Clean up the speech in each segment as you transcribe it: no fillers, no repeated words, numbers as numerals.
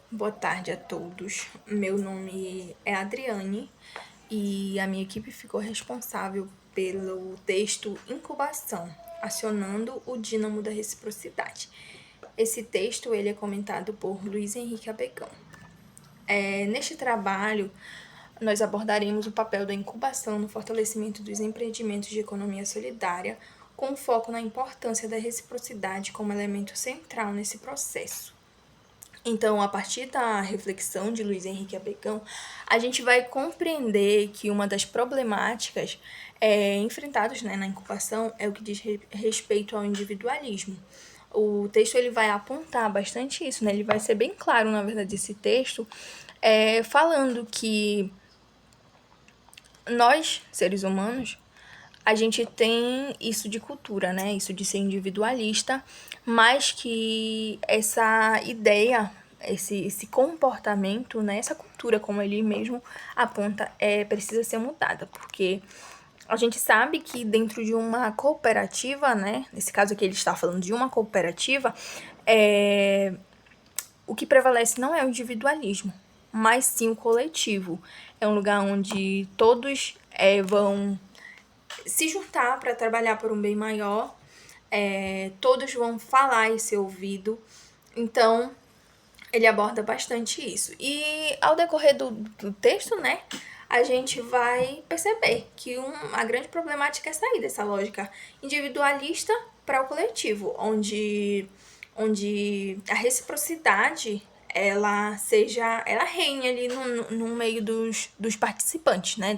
Boa tarde a todos. Meu nome é Adriane e a minha equipe ficou responsável pelo texto Incubação, acionando o dínamo da reciprocidade. Esse texto ele é comentado por Luiz Henrique Abegão. Neste trabalho, nós abordaremos o papel da incubação no fortalecimento dos empreendimentos de economia solidária, com foco na importância da reciprocidade como elemento central nesse processo. Então, a partir da reflexão de Luiz Henrique Abegão, a gente vai compreender que uma das problemáticas enfrentadas, né, na incubação é o que diz respeito ao individualismo. O texto ele vai apontar bastante isso, né? Ele vai ser bem claro, na verdade, esse texto, falando que nós, seres humanos, a gente tem isso de cultura, né? Isso de ser individualista, mas que essa ideia, esse comportamento, né? Essa cultura, como ele mesmo aponta, precisa ser mudada, porque a gente sabe que dentro de uma cooperativa, né? Nesse caso aqui ele está falando de uma cooperativa, o que prevalece não é o individualismo, mas sim o coletivo. É um lugar onde todos vão se juntar para trabalhar por um bem maior, todos vão falar e ser ouvido. Então, ele aborda bastante isso. E ao decorrer do texto, né, a gente vai perceber que a grande problemática é sair dessa lógica individualista para o coletivo, onde a reciprocidade ela reine ali no meio dos participantes, né,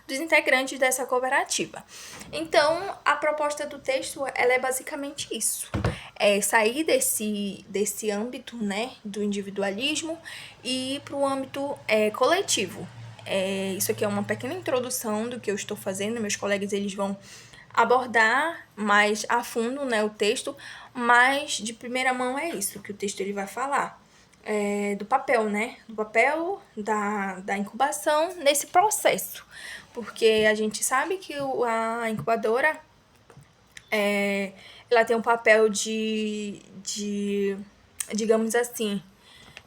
dos integrantes dessa cooperativa. Então, a proposta do texto, ela é basicamente isso. É sair desse âmbito, né, do individualismo e ir para o âmbito coletivo. Isso aqui é uma pequena introdução do que eu estou fazendo, meus colegas eles vão abordar mais a fundo, né, o texto, mas de primeira mão é isso que o texto ele vai falar. Do papel, né? Do papel da incubação nesse processo. Porque a gente sabe que a incubadora ela tem um papel digamos assim,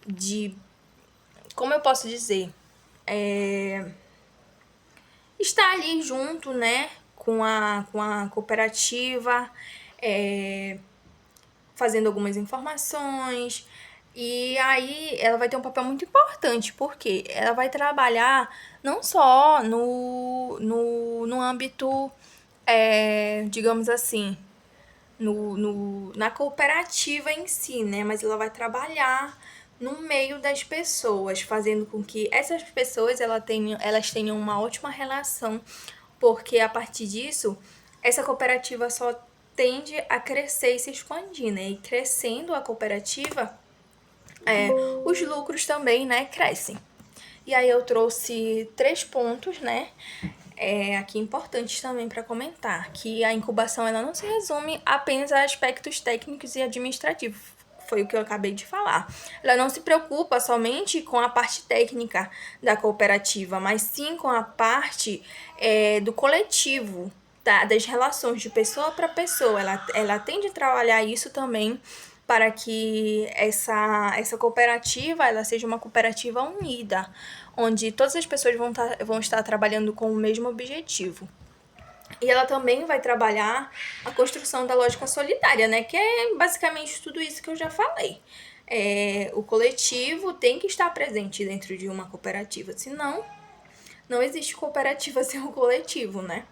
de, como eu posso dizer, estar ali junto, né, com a cooperativa, fazendo algumas informações. E aí ela vai ter um papel muito importante, porque ela vai trabalhar não só no âmbito, digamos assim, na cooperativa em si, né? Mas ela vai trabalhar no meio das pessoas, fazendo com que essas pessoas elas tenham uma ótima relação, porque a partir disso, essa cooperativa só tende a crescer e se expandir, né? E crescendo a cooperativa, os lucros também, né, crescem. E aí eu trouxe 3 pontos, né, aqui importantes também para comentar, que a incubação ela não se resume apenas a aspectos técnicos e administrativos, foi o que eu acabei de falar. Ela não se preocupa somente com a parte técnica da cooperativa, mas sim com a parte do coletivo, das relações de pessoa para pessoa. Ela tende a trabalhar isso também para que essa cooperativa ela seja uma cooperativa unida, onde todas as pessoas vão estar trabalhando com o mesmo objetivo. E ela também vai trabalhar a construção da lógica solidária, né? Que é basicamente tudo isso que eu já falei. O coletivo tem que estar presente dentro de uma cooperativa, senão não existe cooperativa sem o coletivo, né?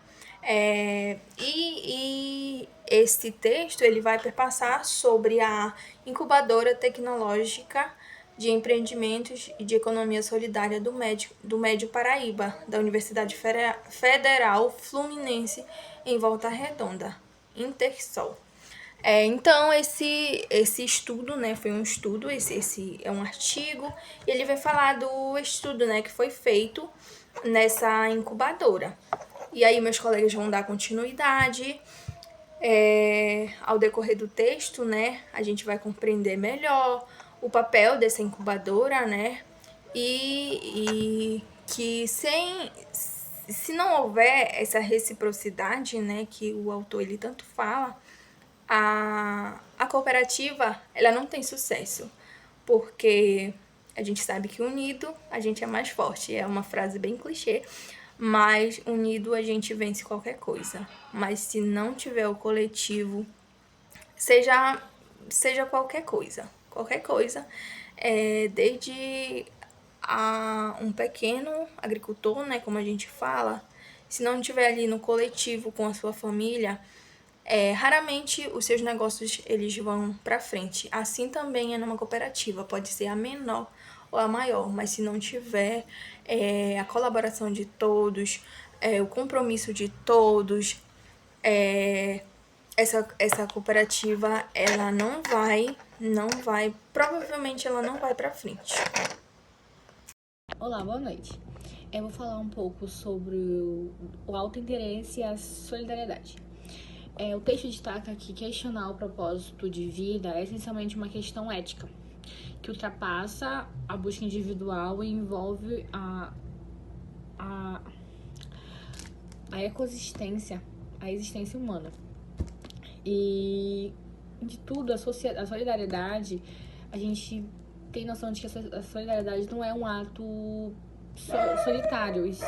E esse texto ele vai perpassar sobre a incubadora tecnológica de empreendimentos e de economia solidária do Médio Paraíba, da Universidade Federal Fluminense, em Volta Redonda, Intersol. Então, esse estudo, né, foi um estudo, esse é um artigo, e ele vai falar do estudo, né, que foi feito nessa incubadora. E aí meus colegas vão dar continuidade. Ao decorrer do texto, né, a gente vai compreender melhor o papel dessa incubadora, né, e que se não houver essa reciprocidade, né, que o autor ele tanto fala, a cooperativa ela não tem sucesso, porque A gente sabe que unido a gente é mais forte. É uma frase bem clichê, mas unido a gente vence qualquer coisa. Mas se não tiver o coletivo, seja qualquer coisa, desde um pequeno agricultor, né, como a gente fala, se não estiver ali no coletivo com a sua família, raramente os seus negócios eles vão para frente. Assim também é numa cooperativa, pode ser a menor ou a maior, mas se não tiver a colaboração de todos, o compromisso de todos, essa cooperativa ela não vai, provavelmente ela não vai para frente. Olá, boa noite. Eu vou falar um pouco sobre o autointeresse e a solidariedade. O texto destaca que questionar o propósito de vida é essencialmente uma questão ética, que ultrapassa a busca individual e envolve a existência humana. E de tudo, a solidariedade, a gente tem noção de que a solidariedade não é um ato solitário, e sim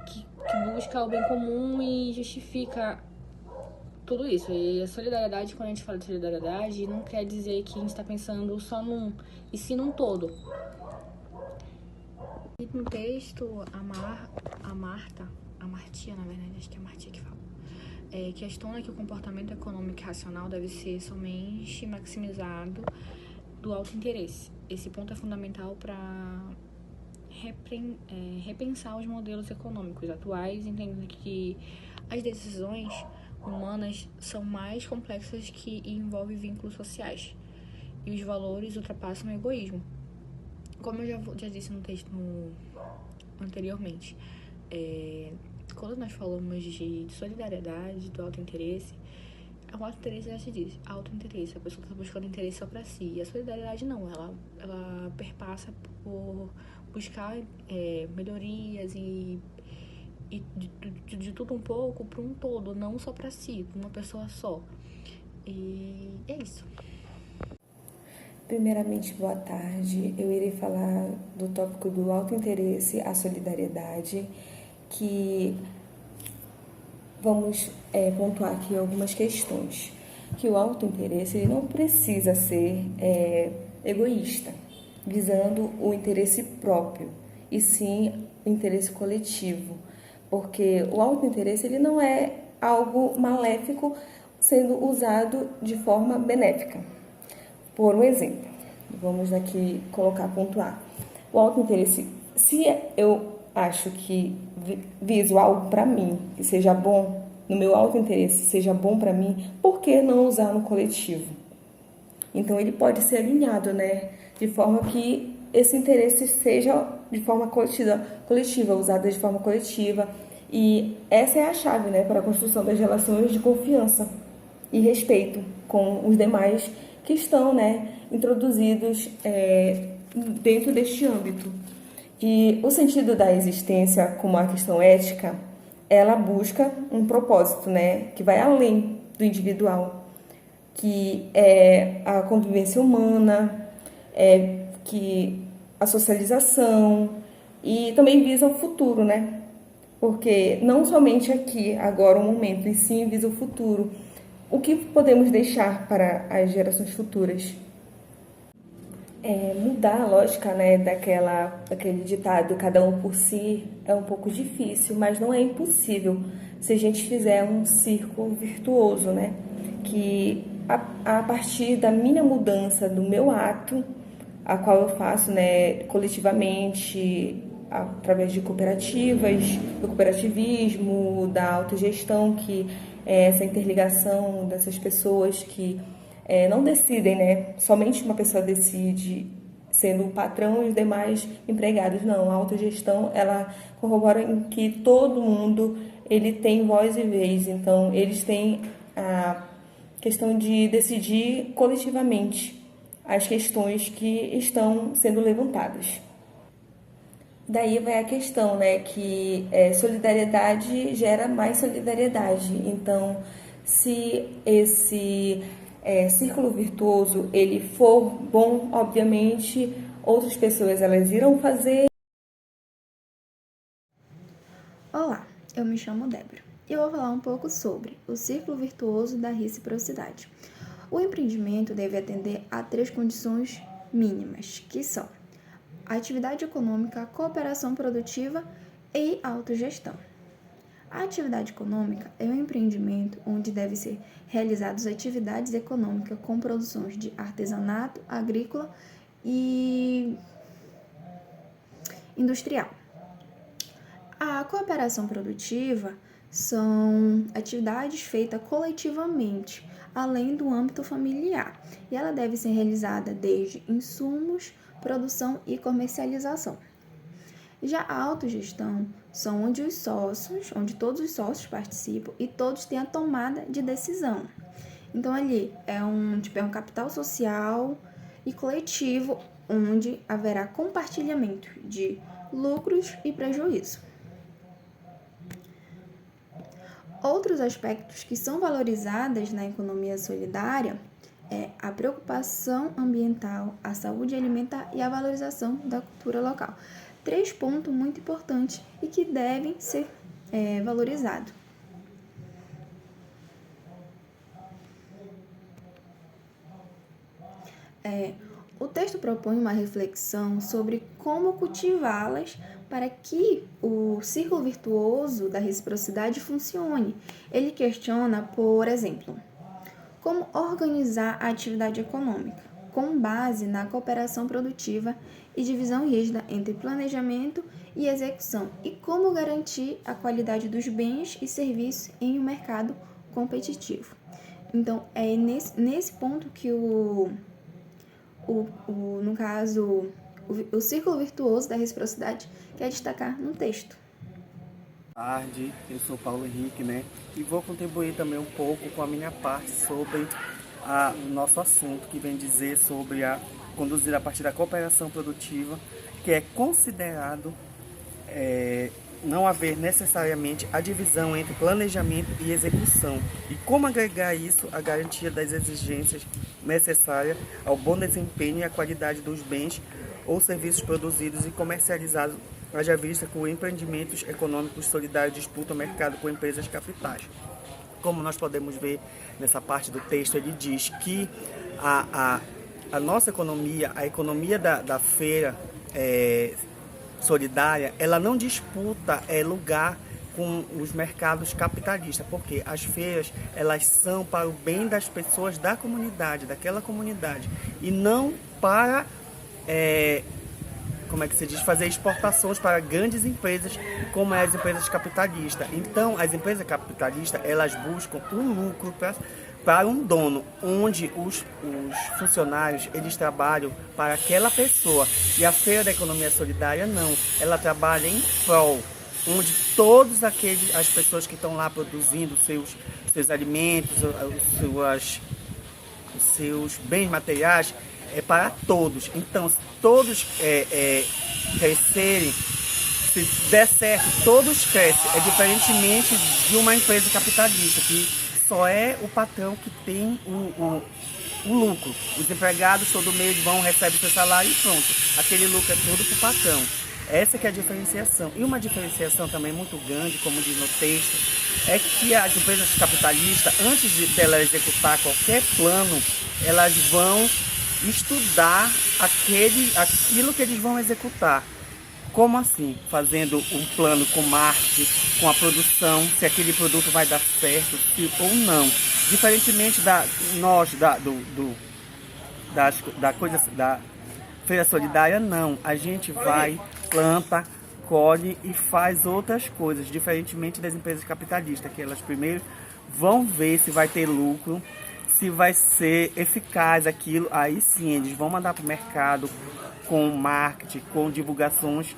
que busca o bem comum e justifica tudo isso. E a solidariedade, quando a gente fala de solidariedade, não quer dizer que a gente está pensando só num, e sim num todo. E no texto, a Martia, na verdade, acho que é a Martia que fala, questiona que o comportamento econômico e racional deve ser somente maximizado do autointeresse. Esse ponto é fundamental para repensar os modelos econômicos atuais, entendendo que as decisões humanas são mais complexas que envolvem vínculos sociais e os valores ultrapassam o egoísmo. Como eu já disse no texto anteriormente, quando nós falamos de solidariedade, do autointeresse, o autointeresse já se diz, autointeresse, a pessoa está buscando interesse só para si. E a solidariedade não, ela perpassa por buscar melhorias e de tudo um pouco para um todo, não só para si, para uma pessoa só. E é isso. Primeiramente, boa tarde. Eu irei falar do tópico do autointeresse, a solidariedade, que vamos pontuar aqui algumas questões. Que o autointeresse ele não precisa ser egoísta, visando o interesse próprio, e sim o interesse coletivo, porque o autointeresse ele não é algo maléfico sendo usado de forma benéfica. Por um exemplo, vamos aqui pontuar. O autointeresse, se eu acho que viso algo para mim, que seja bom, no meu autointeresse seja bom para mim, por que não usar no coletivo? Então, ele pode ser alinhado, né? De forma que esse interesse seja de forma coletiva, usado de forma coletiva. E essa é a chave, né, para a construção das relações de confiança e respeito com os demais que estão, né, introduzidos dentro deste âmbito. E o sentido da existência, como a questão ética, ela busca um propósito, né, que vai além do individual, que é a convivência humana, que a socialização, e também visa o futuro, né? Porque não somente aqui, agora, o momento, e sim visa o futuro. O que podemos deixar para as gerações futuras? Mudar a lógica, né, daquele ditado, cada um por si, é um pouco difícil, mas não é impossível se a gente fizer um círculo virtuoso, né? Que a partir da minha mudança, do meu ato, a qual eu faço, né, coletivamente, através de cooperativas, do cooperativismo, da autogestão, que é essa interligação dessas pessoas que não decidem, né? Somente uma pessoa decide, sendo o patrão e os demais empregados. Não, a autogestão, ela corrobora em que todo mundo ele tem voz e vez. Então, eles têm a questão de decidir coletivamente as questões que estão sendo levantadas. Daí vai a questão, né, que solidariedade gera mais solidariedade. Então, se esse círculo virtuoso ele for bom, obviamente outras pessoas elas irão fazer. Olá, eu me chamo Débora e eu vou falar um pouco sobre o círculo virtuoso da reciprocidade. O empreendimento deve atender a 3 condições mínimas, que são a atividade econômica, a cooperação produtiva e a autogestão. A atividade econômica é um empreendimento onde devem ser realizadas atividades econômicas com produções de artesanato, agrícola e industrial. A cooperação produtiva são atividades feitas coletivamente, além do âmbito familiar, e ela deve ser realizada desde insumos, produção e comercialização. Já a autogestão são onde todos os sócios participam e todos têm a tomada de decisão. Então ali é um capital social e coletivo onde haverá compartilhamento de lucros e prejuízo. Outros aspectos que são valorizados na economia solidária é a preocupação ambiental, a saúde alimentar e a valorização da cultura local. 3 pontos muito importantes e que devem ser valorizados. O texto propõe uma reflexão sobre como cultivá-las para que o círculo virtuoso da reciprocidade funcione. Ele questiona, por exemplo, como organizar a atividade econômica, com base na cooperação produtiva e divisão rígida entre planejamento e execução, e como garantir a qualidade dos bens e serviços em um mercado competitivo. Então, é nesse ponto que no caso, o círculo virtuoso da reciprocidade quer destacar no texto. Boa tarde, eu sou Paulo Henrique, e vou contribuir também um pouco com a minha parte sobre o nosso assunto, que vem dizer sobre conduzir a partir da cooperação produtiva, que é considerado não haver necessariamente a divisão entre planejamento e execução, e como agregar isso à garantia das exigências necessárias ao bom desempenho e à qualidade dos bens ou serviços produzidos e comercializados, haja vista que empreendimentos econômicos solidários disputam o mercado com empresas capitais. Como nós podemos ver nessa parte do texto, ele diz que a nossa economia, a economia da feira solidária, ela não disputa lugar com os mercados capitalistas, porque as feiras elas são para o bem das pessoas da comunidade, daquela comunidade, e não para fazer exportações para grandes empresas, como as empresas capitalistas. Então, as empresas capitalistas, elas buscam um lucro para um dono, onde os funcionários, eles trabalham para aquela pessoa. E a Feira da Economia Solidária, não. Ela trabalha em prol, onde todas as pessoas que estão lá produzindo seus alimentos, os seus bens materiais, é para todos. Então, se todos crescerem, se der certo, todos crescem. É diferentemente de uma empresa capitalista, que só é o patrão que tem o lucro. Os empregados todo mês recebem seu salário e pronto. Aquele lucro é todo para o patrão. Essa que é a diferenciação. E uma diferenciação também muito grande, como diz no texto, é que as empresas capitalistas, antes de ela executar qualquer plano, elas vão estudar aquilo que eles vão executar. Como assim? Fazendo um plano com marketing, com a produção, se aquele produto vai dar certo ou não. Diferentemente da Feira Solidária, não. A gente vai, planta, colhe e faz outras coisas, diferentemente das empresas capitalistas, que elas primeiro vão ver se vai ter lucro, se vai ser eficaz aquilo, aí sim eles vão mandar para o mercado com marketing, com divulgações,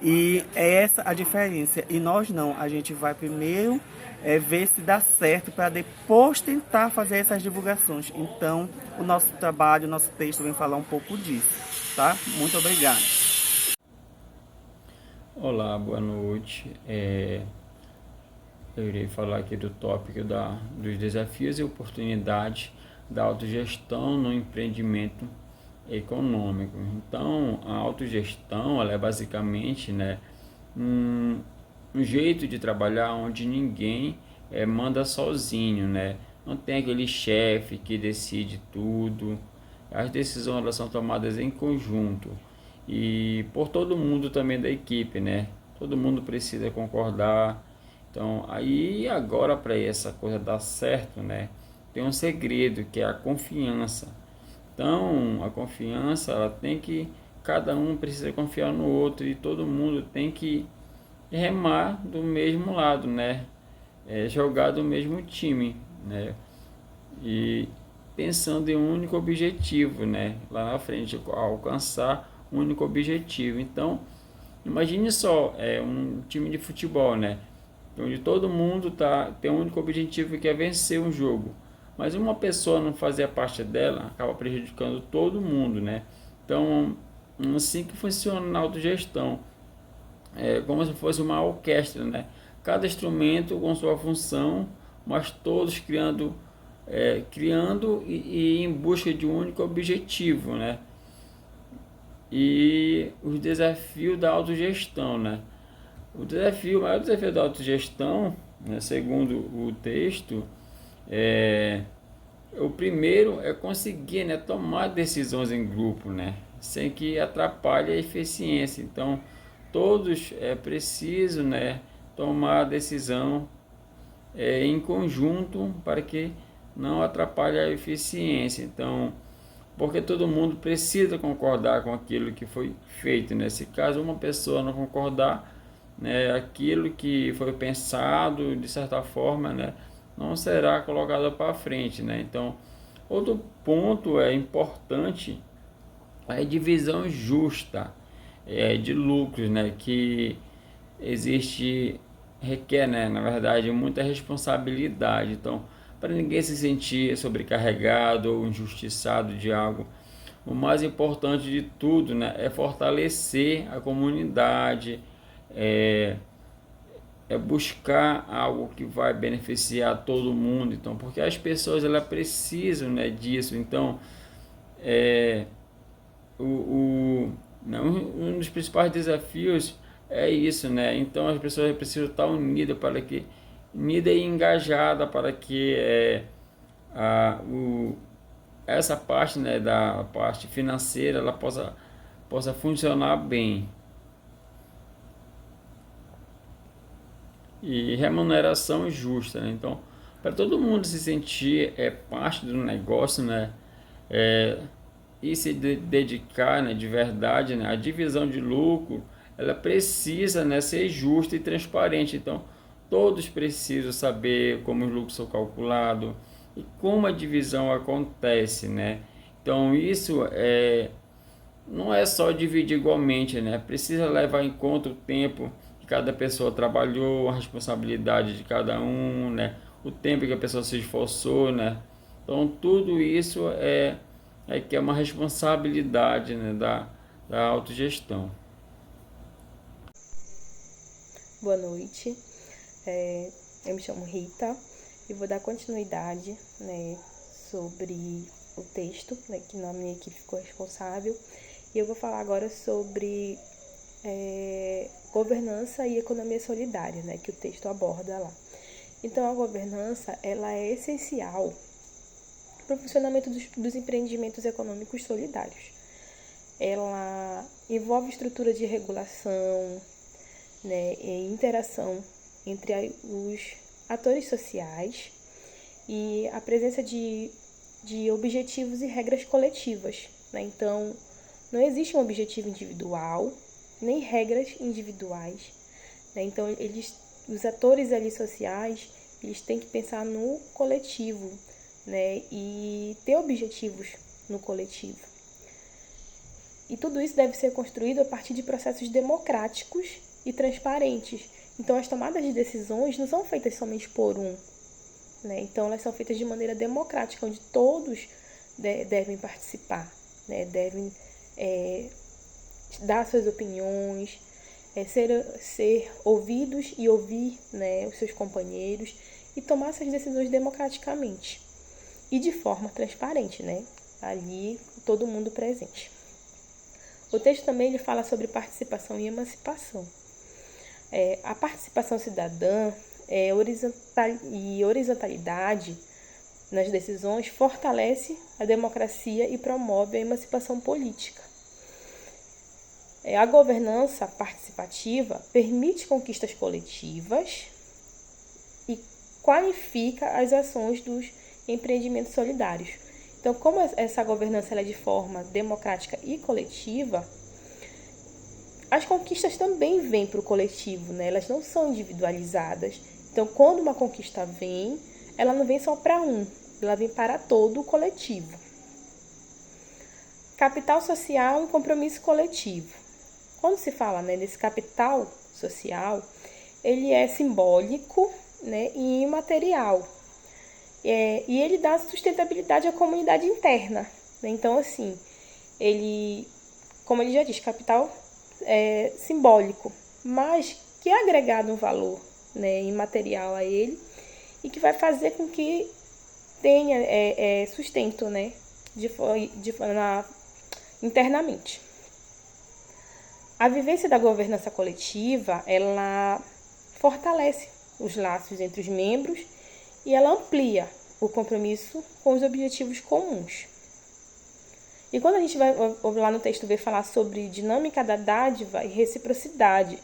e é essa a diferença. E nós não, a gente vai primeiro ver se dá certo para depois tentar fazer essas divulgações. Então, o nosso trabalho, o nosso texto vem falar um pouco disso, tá? Muito obrigado. Olá, boa noite. Eu irei falar aqui do tópico dos desafios e oportunidades da autogestão no empreendimento econômico. Então, a autogestão, ela é basicamente, né, um jeito de trabalhar onde ninguém manda sozinho, né? Não tem aquele chefe que decide tudo. As decisões elas são tomadas em conjunto e por todo mundo também da equipe, né? Todo mundo precisa concordar. Então, aí agora para essa coisa dar certo, né? Tem um segredo que é a confiança. Então, a confiança, ela tem que cada um precisa confiar no outro e todo mundo tem que remar do mesmo lado, né? Jogar do mesmo time, né? E pensando em um único objetivo, né? Lá na frente, alcançar um único objetivo. Então, imagine só, um time de futebol, né? Onde todo mundo tem um único objetivo que é vencer um jogo. Mas uma pessoa não fazer a parte dela, acaba prejudicando todo mundo, né? Então, assim que funciona na autogestão. É como se fosse uma orquestra, né? Cada instrumento com sua função, mas todos criando e em busca de um único objetivo, né? E os desafios da autogestão, né? O maior desafio da autogestão, né, segundo o texto, o primeiro é conseguir, né, tomar decisões em grupo, né, sem que atrapalhe a eficiência. Então, todos precisam, né, tomar a decisão em conjunto para que não atrapalhe a eficiência. Então, porque todo mundo precisa concordar com aquilo que foi feito. Nesse caso, uma pessoa não concordar, né, aquilo que foi pensado, de certa forma, né, não será colocado para frente, né? Então, outro ponto importante é a divisão justa de lucros, né, que requer, né, na verdade, muita responsabilidade. Então, para ninguém se sentir sobrecarregado ou injustiçado de algo, o mais importante de tudo, né, é fortalecer a comunidade, é buscar algo que vai beneficiar todo mundo. Então, porque as pessoas elas precisam, né, disso. Então, né, um dos principais desafios é isso, né? Então, as pessoas precisam estar unidas unida e engajada para que essa parte, né, da parte financeira ela possa funcionar bem. E remuneração justa, né? Então, para todo mundo se sentir parte do negócio, né, e se dedicar, né, de verdade, né, a divisão de lucro ela precisa, né, ser justa e transparente. Então, todos precisam saber como os lucros são calculados e como a divisão acontece, né? Então, isso não é só dividir igualmente, né? Precisa levar em conta o tempo que cada pessoa trabalhou, a responsabilidade de cada um, né? O tempo que a pessoa se esforçou, né? Então, tudo isso que é uma responsabilidade, né, da autogestão. Boa noite, eu me chamo Rita e vou dar continuidade, né, sobre o texto, né, que na minha equipe ficou responsável, e eu vou falar agora sobre governança e economia solidária, né, que o texto aborda lá. Então, a governança ela é essencial para o funcionamento dos empreendimentos econômicos solidários. Ela envolve estrutura de regulação, né, e interação entre os atores sociais e a presença de objetivos e regras coletivas, né? Então, não existe um objetivo individual, nem regras individuais, né? Então, os atores ali sociais, eles têm que pensar no coletivo, né? E ter objetivos no coletivo. E tudo isso deve ser construído a partir de processos democráticos e transparentes. Então, as tomadas de decisões não são feitas somente por um, né? Então, elas são feitas de maneira democrática, onde todos devem participar, né? Devem dar suas opiniões, ser ouvidos e ouvir, né, os seus companheiros e tomar essas decisões democraticamente e de forma transparente, né? ali todo mundo presente. O texto também ele fala sobre participação e emancipação. A participação cidadã e horizontalidade nas decisões fortalece a democracia e promove a emancipação política. A governança participativa permite conquistas coletivas e qualifica as ações dos empreendimentos solidários. Então, como essa governança ela é de forma democrática e coletiva, as conquistas também vêm para o coletivo, né? Elas não são individualizadas. Então, quando uma conquista vem, ela não vem só para um, ela vem para todo o coletivo. Capital social e compromisso coletivo. Quando se fala, né, desse capital social, ele é simbólico, né, e imaterial. E ele dá sustentabilidade à comunidade interna, né? Então, assim, ele, como ele já diz, capital é simbólico, mas que é agregado um valor, né, imaterial a ele e que vai fazer com que tenha sustento, né, internamente. A vivência da governança coletiva, ela fortalece os laços entre os membros e ela amplia o compromisso com os objetivos comuns. E quando a gente vai lá no texto ver falar sobre dinâmica da dádiva e reciprocidade,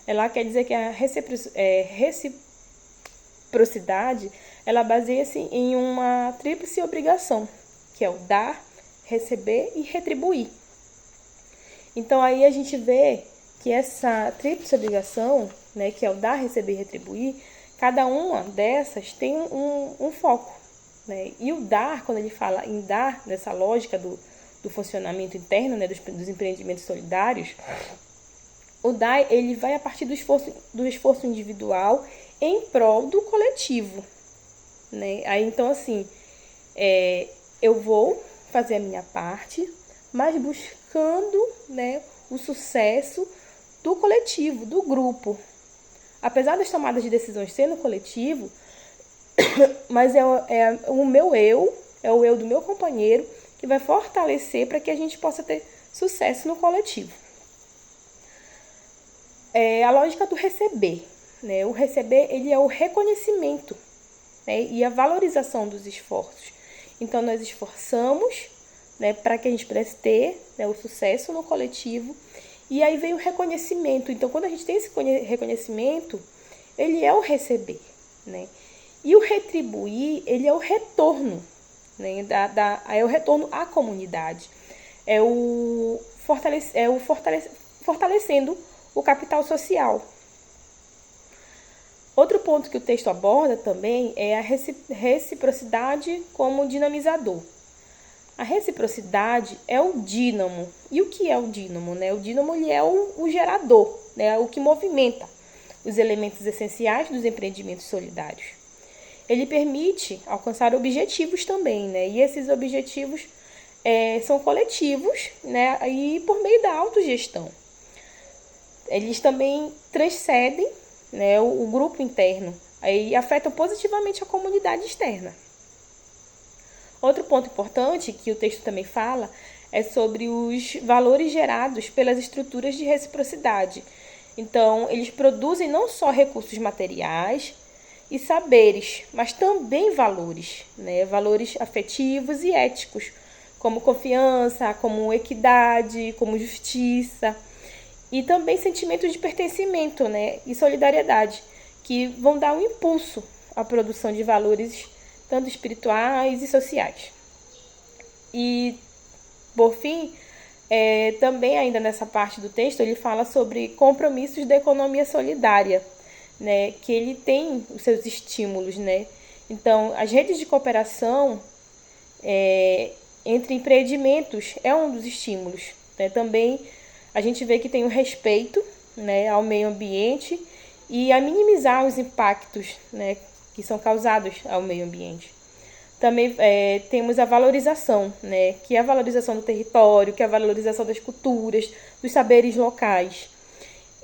ela quer dizer que a reciprocidade ela baseia-se em uma tríplice obrigação, que é o dar, receber e retribuir. Então aí a gente vê que essa tríplice obrigação, né, que é o dar, receber e retribuir, cada uma dessas tem um foco, né? E o dar, quando ele fala em dar, nessa lógica do funcionamento interno, né, dos empreendimentos solidários, o dar ele vai a partir do esforço individual em prol do coletivo, né? Aí então assim, eu vou fazer a minha parte, mas buscando, né, o sucesso do coletivo, do grupo. Apesar das tomadas de decisões ser no coletivo, mas é o meu eu, é o eu do meu companheiro que vai fortalecer para que a gente possa ter sucesso no coletivo. A lógica do receber, né? O receber ele é o reconhecimento, né, e a valorização dos esforços. Então, nós esforçamos, né, para que a gente pudesse ter, né, o sucesso no coletivo. E aí vem o reconhecimento. Então, quando a gente tem esse reconhecimento, ele é o receber, né? E o retribuir, ele é o retorno, né? É o retorno à comunidade. Fortalecendo o capital social. Outro ponto que o texto aborda também é a reciprocidade como dinamizador. A reciprocidade é o dínamo. E o que é o dínamo, né? O dínamo ele é o gerador, né? O que movimenta os elementos essenciais dos empreendimentos solidários. Ele permite alcançar objetivos também, né? E esses objetivos são coletivos, né? E por meio da autogestão. Eles também transcendem, né, o grupo interno e afetam positivamente a comunidade externa. Outro ponto importante que o texto também fala é sobre os valores gerados pelas estruturas de reciprocidade. Então, eles produzem não só recursos materiais e saberes, mas também valores, né? Valores afetivos e éticos, como confiança, como equidade, como justiça, e também sentimentos de pertencimento, né? E solidariedade, que vão dar um impulso à produção de valores tanto espirituais e sociais. E, por fim, também ainda nessa parte do texto, ele fala sobre compromissos da economia solidária, né, que ele tem os seus estímulos, né? Então, as redes de cooperação entre empreendimentos é um dos estímulos, né? Também a gente vê que tem o respeito, né, ao meio ambiente e a minimizar os impactos, né, que são causados ao meio ambiente. Também temos a valorização, né, que é a valorização do território, que é a valorização das culturas, dos saberes locais.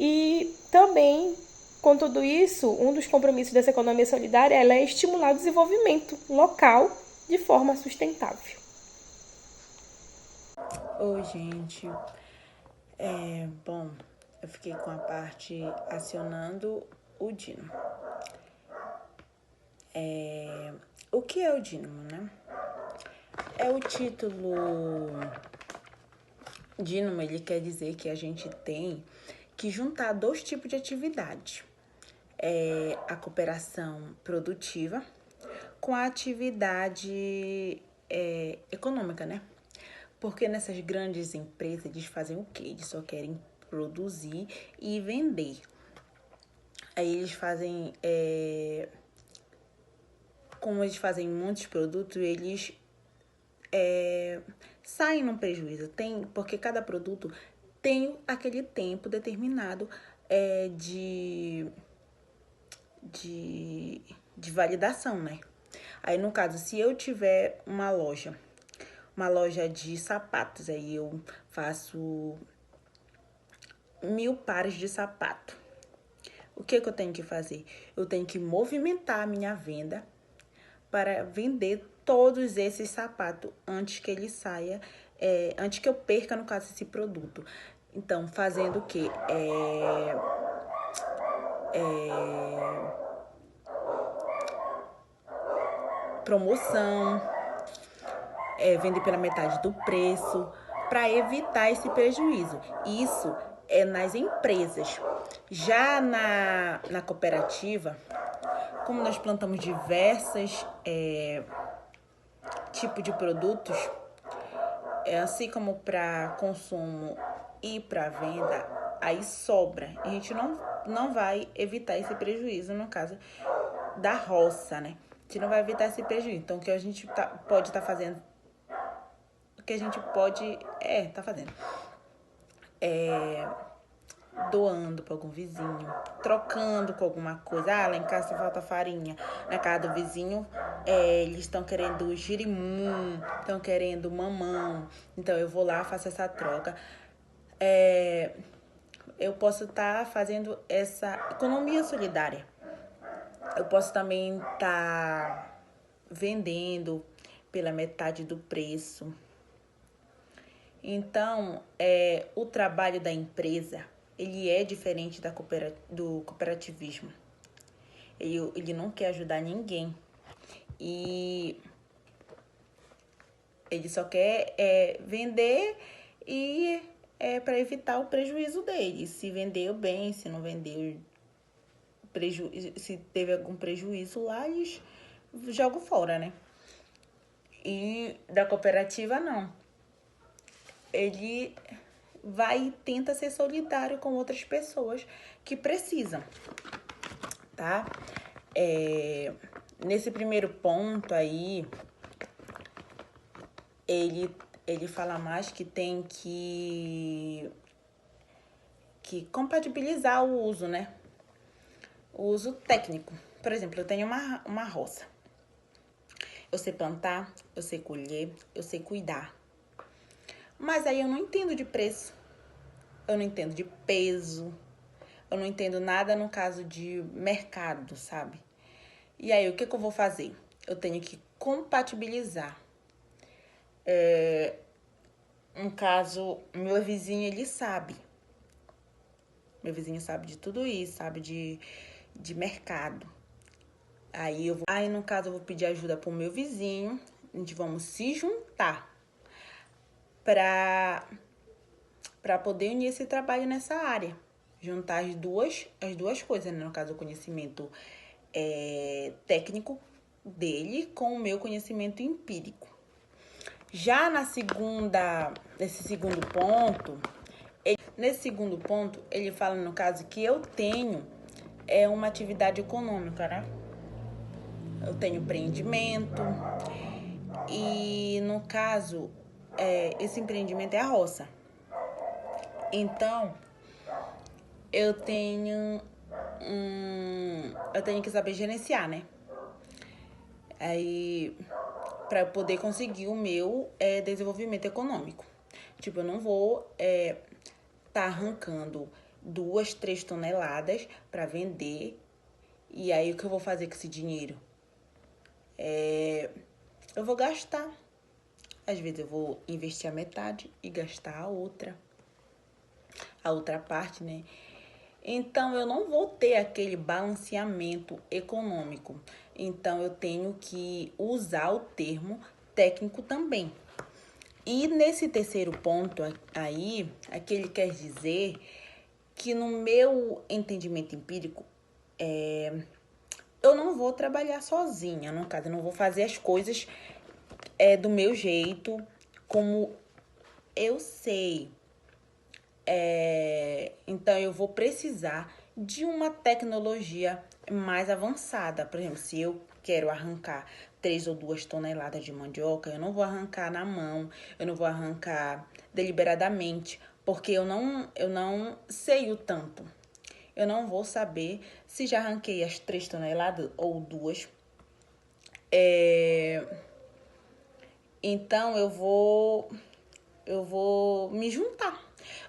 E também, com tudo isso, um dos compromissos dessa economia solidária é estimular o desenvolvimento local de forma sustentável. Oi, gente. Bom, eu fiquei com a parte acionando o dínamo. O que é o dínamo, né? É o título. Dínamo, ele quer dizer que a gente tem que juntar 2 tipos de atividade. A cooperação produtiva com a atividade econômica, né? Porque nessas grandes empresas, eles fazem o quê? Eles só querem produzir e vender. Aí eles fazem... como eles fazem muitos produtos, eles saem no prejuízo. Porque cada produto tem aquele tempo determinado de validação, né? Aí, no caso, se eu tiver uma loja de sapatos, aí eu faço 1000 pares de sapato. O que eu tenho que fazer? Eu tenho que movimentar a minha venda para vender todos esses sapatos antes que ele saia, antes que eu perca, no caso, esse produto. Então, fazendo o quê? Promoção, vender pela metade do preço, para evitar esse prejuízo. Isso é nas empresas. Já na cooperativa, como nós plantamos diversos tipos de produtos, assim como para consumo e para venda, aí sobra. A gente não vai evitar esse prejuízo, no caso da roça, né? A gente não vai evitar esse prejuízo. Então, o que a gente pode estar fazendo, o que a gente pode tá fazendo doando para algum vizinho, trocando com alguma coisa. Lá em casa falta farinha, na casa do vizinho eles estão querendo girimum, estão querendo mamão, então eu vou lá, faço essa troca. Eu posso estar fazendo essa economia solidária. Eu posso também estar vendendo pela metade do preço. Então, o trabalho da empresa, ele é diferente do cooperativismo. Ele não quer ajudar ninguém. E ele só quer vender e para evitar o prejuízo dele. Se vendeu bem, se não vendeu, se teve algum prejuízo lá, eles jogam fora, né? E da cooperativa, não. Ele vai e tenta ser solidário com outras pessoas que precisam, tá? Nesse primeiro ponto aí, ele fala mais que tem que compatibilizar o uso, né? O uso técnico. Por exemplo, eu tenho uma roça. Eu sei plantar, eu sei colher, eu sei cuidar. Mas aí eu não entendo de preço, eu não entendo de peso, eu não entendo nada no caso de mercado, sabe? E aí, o que eu vou fazer? Eu tenho que compatibilizar. No caso, meu vizinho, ele sabe. Meu vizinho sabe de tudo isso, sabe de mercado. Aí, no caso, eu vou pedir ajuda pro meu vizinho. A gente vamos se juntar para poder unir esse trabalho nessa área. Juntar as duas coisas, né? No caso, o conhecimento técnico dele com o meu conhecimento empírico. Já nesse segundo ponto, ele fala, no caso, que eu tenho uma atividade econômica, né? Eu tenho empreendimento e, no caso, esse empreendimento é a roça. Então, eu tenho que saber gerenciar, né? Aí, para eu poder conseguir o meu desenvolvimento econômico. Tipo, eu não vou tá arrancando 2, 3 toneladas para vender. E aí, o que eu vou fazer com esse dinheiro? Eu vou gastar. Às vezes eu vou investir a metade e gastar a outra parte, né? Então eu não vou ter aquele balanceamento econômico. Então eu tenho que usar o termo técnico também. E nesse terceiro ponto aí, aqui ele quer dizer que no meu entendimento empírico, eu não vou trabalhar sozinha, no caso, eu não vou fazer as coisas do meu jeito, como eu sei. Então, eu vou precisar de uma tecnologia mais avançada. Por exemplo, se eu quero arrancar 3 ou 2 toneladas de mandioca, eu não vou arrancar na mão, eu não vou arrancar deliberadamente, porque eu não sei o tanto. Eu não vou saber se já arranquei as 3 toneladas ou 2. Então, eu vou me juntar.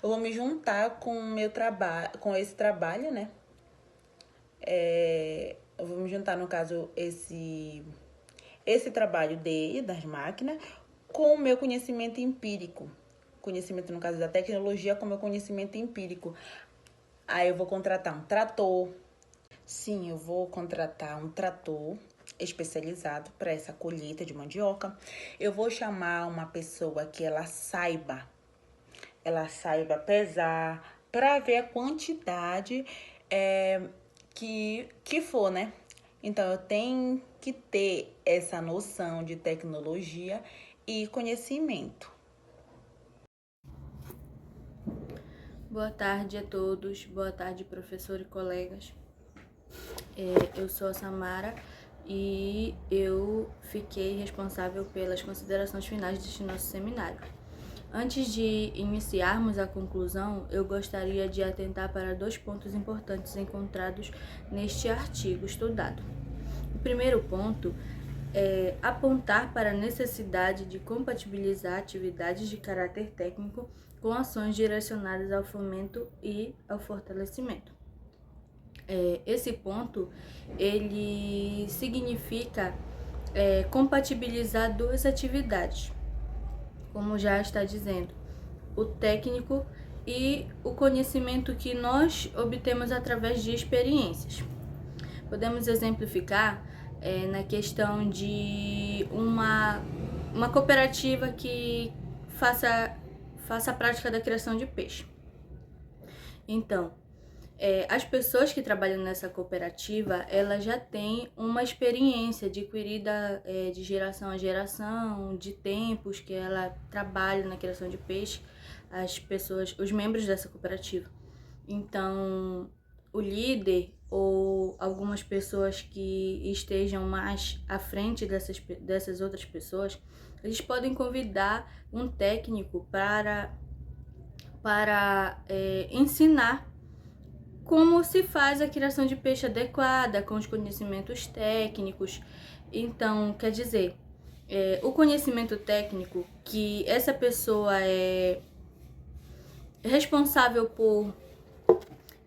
Eu vou me juntar com o meu trabalho, com esse trabalho, né? Eu vou me juntar, no caso, esse trabalho das máquinas com o meu conhecimento empírico. Conhecimento, no caso da tecnologia, com o meu conhecimento empírico. Aí eu vou contratar um trator. Sim, eu vou contratar um trator especializado para essa colheita de mandioca. Eu vou chamar uma pessoa que ela saiba pesar, para ver a quantidade que for, né? Então, eu tenho que ter essa noção de tecnologia e conhecimento. Boa tarde a todos, boa tarde, professor e colegas. Eu sou a Samara e eu fiquei responsável pelas considerações finais deste nosso seminário. Antes de iniciarmos a conclusão, eu gostaria de atentar para 2 pontos importantes encontrados neste artigo estudado. O primeiro ponto é apontar para a necessidade de compatibilizar atividades de caráter técnico com ações direcionadas ao fomento e ao fortalecimento. Esse ponto, ele significa compatibilizar 2 atividades, como já está dizendo, o técnico e o conhecimento que nós obtemos através de experiências. Podemos exemplificar na questão de uma cooperativa que faça a prática da criação de peixe. Então, as pessoas que trabalham nessa cooperativa, elas já têm uma experiência adquirida de geração a geração, de tempos que ela trabalha na criação de peixe, os membros dessa cooperativa. Então, o líder ou algumas pessoas que estejam mais à frente dessas outras pessoas, eles podem convidar um técnico para ensinar como se faz a criação de peixe adequada, com os conhecimentos técnicos. Então, quer dizer, o conhecimento técnico que essa pessoa é responsável por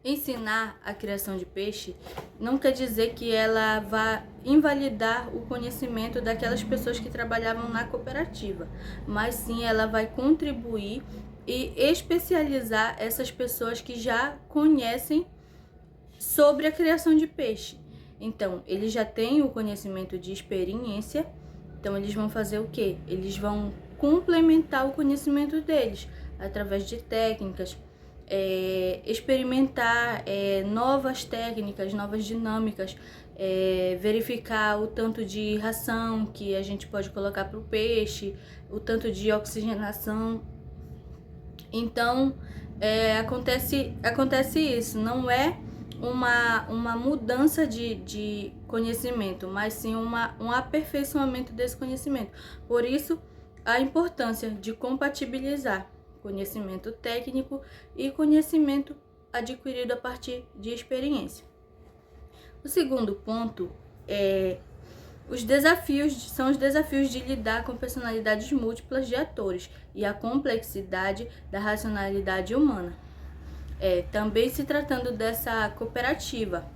ensinar a criação de peixe, não quer dizer que ela vá invalidar o conhecimento daquelas pessoas que trabalhavam na cooperativa, mas sim ela vai contribuir e especializar essas pessoas que já conhecem sobre a criação de peixe. Então, eles já têm o conhecimento de experiência, então eles vão fazer o quê? Eles vão complementar o conhecimento deles através de técnicas, experimentar novas técnicas, novas dinâmicas, verificar o tanto de ração que a gente pode colocar para o peixe, o tanto de oxigenação. Então, acontece isso, não é uma mudança de conhecimento, mas sim um aperfeiçoamento desse conhecimento. Por isso, a importância de compatibilizar conhecimento técnico e conhecimento adquirido a partir de experiência. O segundo ponto são os desafios de lidar com personalidades múltiplas de atores e a complexidade da racionalidade humana. Também se tratando dessa cooperativa,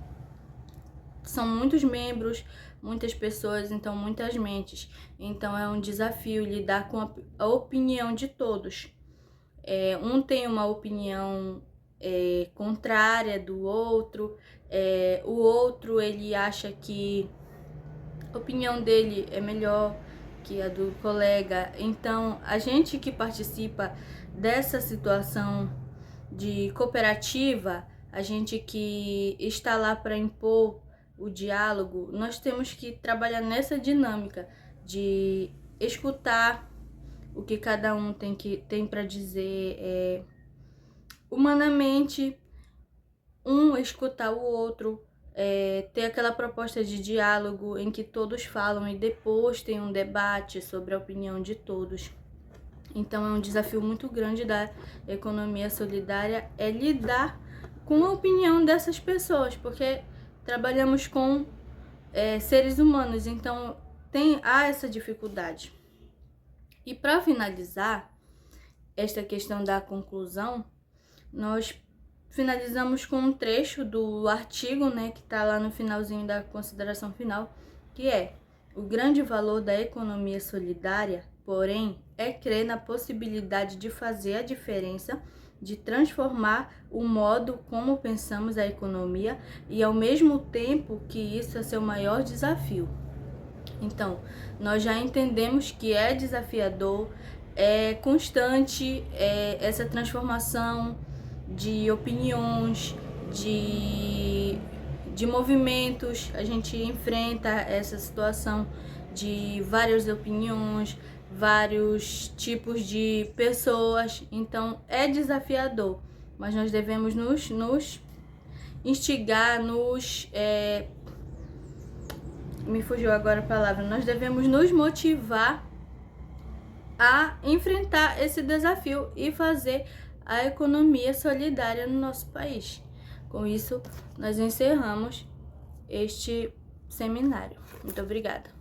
são muitos membros, muitas pessoas, então muitas mentes. Então é um desafio lidar com a opinião de todos. Um tem uma opinião contrária do outro, o outro ele acha que a opinião dele é melhor que a do colega. Então a gente que participa dessa situação de cooperativa, a gente que está lá para impor o diálogo, nós temos que trabalhar nessa dinâmica de escutar o que cada um tem para dizer, humanamente, escutar o outro, ter aquela proposta de diálogo em que todos falam e depois tem um debate sobre a opinião de todos. Então é um desafio muito grande da economia solidária, lidar com a opinião dessas pessoas, porque trabalhamos com seres humanos, então há essa dificuldade. E para finalizar esta questão da conclusão, nós finalizamos com um trecho do artigo, né, que está lá no finalzinho da consideração final, que é: o grande valor da economia solidária, porém, é crer na possibilidade de fazer a diferença, de transformar o modo como pensamos a economia e, ao mesmo tempo, que isso é seu maior desafio. Então, nós já entendemos que é desafiador, é constante essa transformação de opiniões, de movimentos. A gente enfrenta essa situação de várias opiniões, vários tipos de pessoas. Então, é desafiador, mas nós devemos nos instigar, me fugiu agora a palavra, nós devemos nos motivar a enfrentar esse desafio e fazer a economia solidária no nosso país. Com isso, nós encerramos este seminário. Muito obrigada.